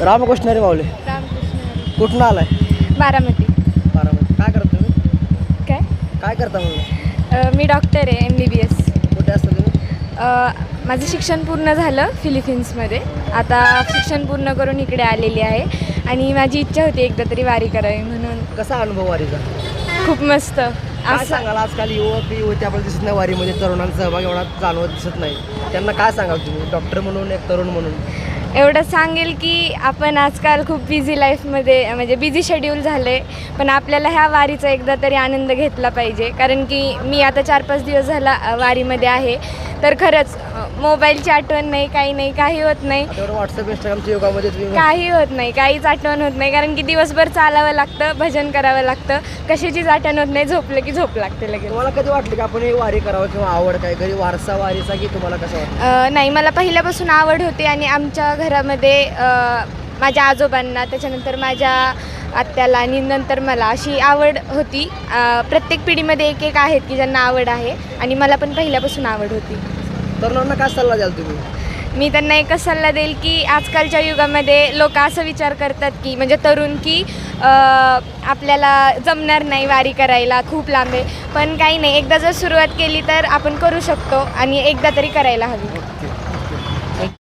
रामकृष्ण हरी माऊली. रामकृष्ण. कुठून आलाय? बारामती. बारामती. काय करता तुम्ही? काय? काय करता म्हणून? मी डॉक्टर आहे, MBBS. कुठे असता तुम्ही? माझं शिक्षण पूर्ण झालं फिलिपिन्समध्ये. आता शिक्षण पूर्ण करून इकडे आलेली आहे आणि माझी इच्छा होती एकदा तरी वारी करावी म्हणून. कसा अनुभव वारीचा? खूप मस्त. काय असं सांगाल? आजकाल युवक युवती आपल्याला दिसत नाही वारीमध्ये, तरुणांचा सहभाग एवढा जाणवत दिसत नाही. त्यांना काय सांगाल तुम्ही डॉक्टर म्हणून, एक तरुण म्हणून? एवढं सांगेल की आपण आजकाल खूप बिझी लाईफमध्ये म्हणजे बिझी शेड्यूल झालं आहे, पण आपल्याला ह्या वारीचा एकदा तरी आनंद घेतला पाहिजे. कारण की मी आता 4-5 दिवस झाला वारीमध्ये आहे, तर खरंच मोबाईलची आठवण नाही, काही होत नाही. व्हॉट्सअप इंस्टाग्रामच्या युगामध्ये तुम्ही काही होत नाही, काहीच आठवण होत नाही. कारण की दिवसभर चालावं लागतं, भजन करावं लागतं, कशाचीच आठवण होत नाही. झोपलं की झोप लागते लगेच. तुम्हाला कधी वाटलं की आपण हे वारी करावं किंवा आवड काय कधी वारसा वारीचा की तुम्हाला कसं वाटतं? नाही, मला पहिल्यापासून आवड होती आणि आमच्या घरामध्ये माझ्या आजोबांना, त्याच्यानंतर माझ्या आत्याला आणि नंतर मला अशी आवड होती. प्रत्येक पिढीमध्ये एक एक आहेत की ज्यांना आवड आहे आणि मला पण पहिल्यापासून आवड होती. तरुणांना काय सल्ला द्याल तुम्ही? मी त्यांना एकच सल्ला देईल की आजकालच्या युगामध्ये लोक असं विचार करतात की म्हणजे तरुण की आपल्याला जमणार नाही वारी करायला, खूप लांब आहे. पण काही नाही, एकदा जर सुरुवात केली तर आपण करू शकतो आणि एकदा तरी करायला हवी.